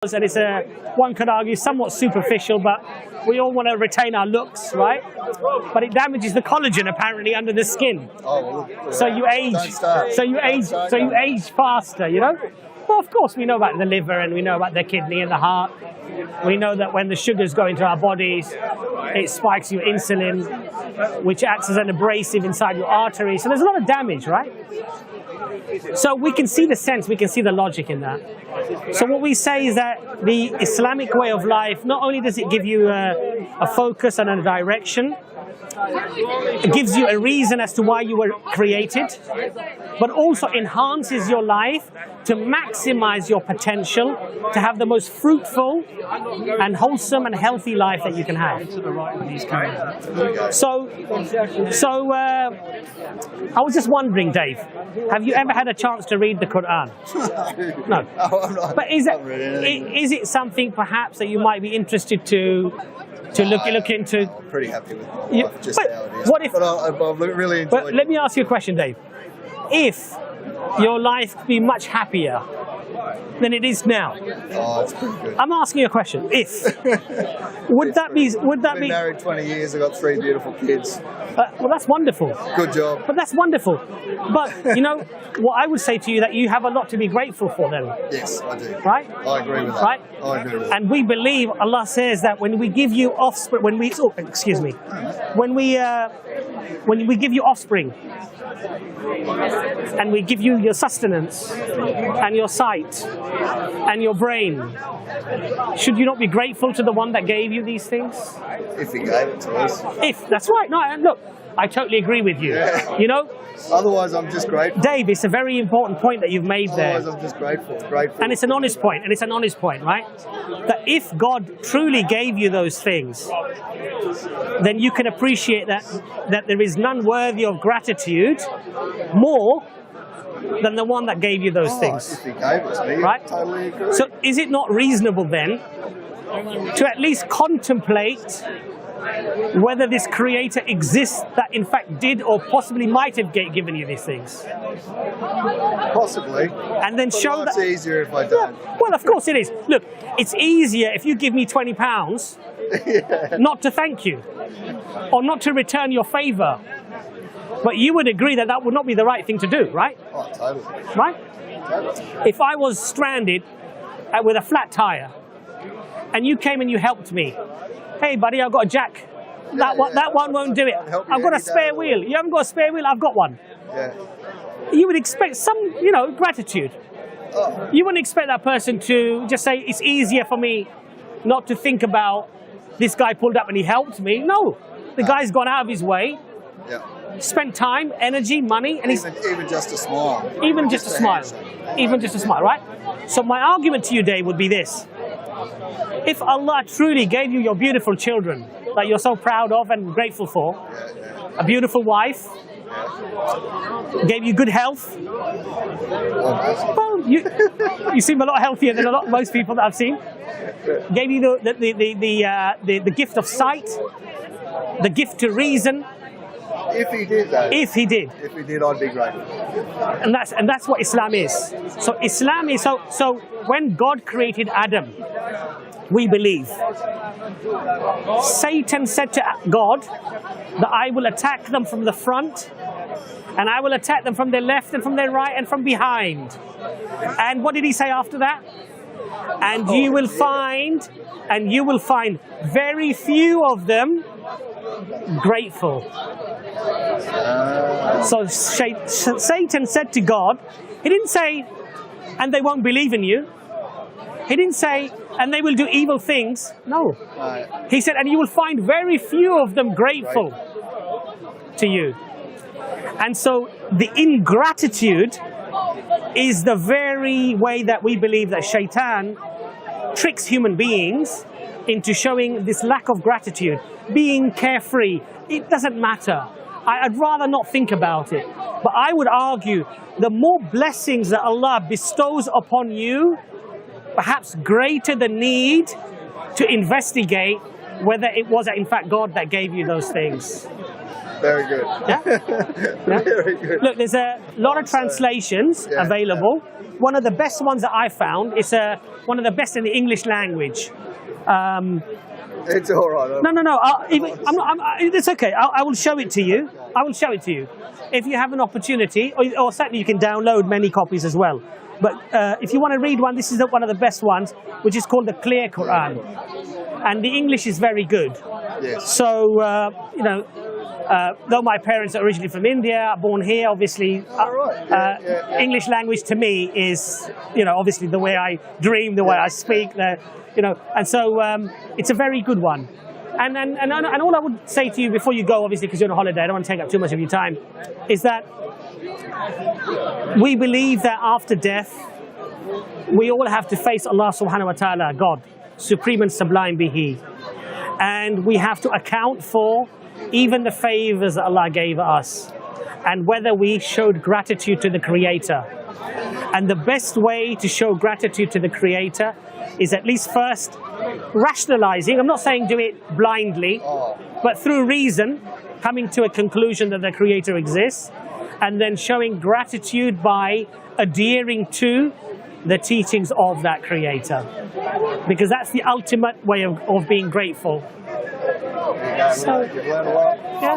And it's one could argue somewhat superficial, but we all want to retain our looks, right? But it damages the collagen apparently under the skin. Oh, well, so you age. So you age faster, you know. Well, of course we know about the liver and we know about the kidney and the heart. We know that when the sugars go into our bodies, it spikes your insulin, which acts as an abrasive inside your arteries. So there's a lot of damage, right? So we can see the sense, we can see the logic in that. So what we say is that the Islamic way of life, not only does it give you a focus and a direction, it gives you a reason as to why you were created, but also enhances your life to maximize your potential to have the most fruitful and wholesome and healthy life that you can have. So I was just wondering, Dave, have you ever had a chance to read the Quran? No. But is it something perhaps that you might be interested to look into? I'm pretty happy with my life, just how it is. What if, I'm really enjoying but let me ask you a question, Dave. If your life could be much happier than it is now. Oh, it's pretty good. I'm asking you a question. If would that be? I've been married 20 years. I've got 3 beautiful kids. Well, that's wonderful. Good job. But that's wonderful. But you know what I would say to you, that you have a lot to be grateful for then. Yes, I do. Right? I agree with that. Right? I agree with that. And we believe Allah says that when we give you offspring, when we give you offspring, and we give you your sustenance and your sight and your brain, should you not be grateful to the one that gave you these things? If he gave it to us. If, that's right. No, look, I totally agree with you. Yeah. You know? Otherwise, I'm just grateful. Dave, it's a very important point that you've made there. Otherwise, I'm just grateful. And it's an honest point, right? That if God truly gave you those things, then you can appreciate that there is none worthy of gratitude more than the one that gave you those things. If he gave it to me, right? I totally agree. So is it not reasonable then to at least contemplate whether this creator exists that in fact did or possibly might have given you these things? Possibly. And then show that. It's easier if I don't. Yeah, well, of course it is. Look, it's easier if you give me £20 not to thank you or not to return your favour. But you would agree that that would not be the right thing to do, right? Oh, totally. Right? Totally. If I was stranded with a flat tyre and you came and you helped me, hey buddy, I've got a jack. That one won't do it. I've got a spare wheel. You haven't got a spare wheel? I've got one. Yeah. You would expect some, gratitude. Oh. You wouldn't expect that person to just say, it's easier for me not to think about this guy pulled up and he helped me. No, the guy's gone out of his way, spent time, energy, money, and even just a smile. Even just a smile. Even just a smile, right? So my argument to you, Dave, would be this. If Allah truly gave you your beautiful children that you're so proud of and grateful for, a beautiful wife, gave you good health, well, you seem a lot healthier than most people that I've seen, gave you the gift of sight, the gift to reason. If he did that. If he did, I'd be grateful. And that's what Islam is. So Islam is so when God created Adam, we believe Satan said to God that I will attack them from the front, and I will attack them from their left and from their right and from behind. And what did he say after that? And you will find very few of them grateful. So Satan said to God, he didn't say, and they won't believe in you. He didn't say, and they will do evil things. No. He said, and you will find very few of them grateful to you. And so the ingratitude is the very way that we believe that Shaitan tricks human beings into showing this lack of gratitude, being carefree. It doesn't matter. I'd rather not think about it. But I would argue the more blessings that Allah bestows upon you, perhaps greater the need to investigate whether it was in fact God that gave you those things. Very good. Yeah? Very good. Look, there's a lot of translations Yeah. available. One of the best ones that I found is one of the best in the English language. It's all right. No. It's okay. I will show it to you. I will show it to you. If you have an opportunity, or certainly you can download many copies as well. But if you want to read one, this is one of the best ones, which is called the Clear Quran. And the English is very good. Yes. So, though my parents are originally from India, born here, obviously, English language to me is, obviously the way I dream, the way I speak, and so it's a very good one. And all I would say to you before you go, obviously, because you're on holiday, I don't want to take up too much of your time, is that we believe that after death, we all have to face Allah subhanahu wa ta'ala, God, supreme and sublime be He. And we have to account for even the favors that Allah gave us, and whether we showed gratitude to the Creator. And the best way to show gratitude to the Creator is at least first rationalizing. I'm not saying do it blindly, but through reason, coming to a conclusion that the Creator exists, and then showing gratitude by adhering to the teachings of that Creator, because that's the ultimate way of being grateful. So, yeah,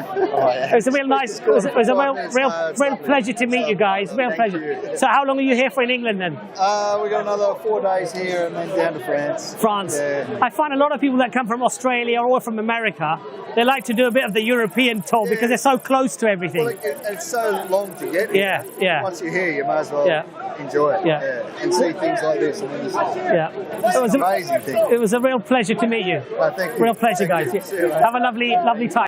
it was a real nice, it was a real pleasure to meet you guys. Real pleasure. So, how long are you here for in England then? We got another 4 days here and then down to France. France. Yeah. I find a lot of people that come from Australia or from America, they like to do a bit of the European tour because they're so close to everything. Well, it's so long to get here. Yeah. Once you're here, you might as well enjoy it. And see things like this. It's an amazing thing. It was a real pleasure to meet you. Thank you. Real pleasure, guys. You. Have a lovely time.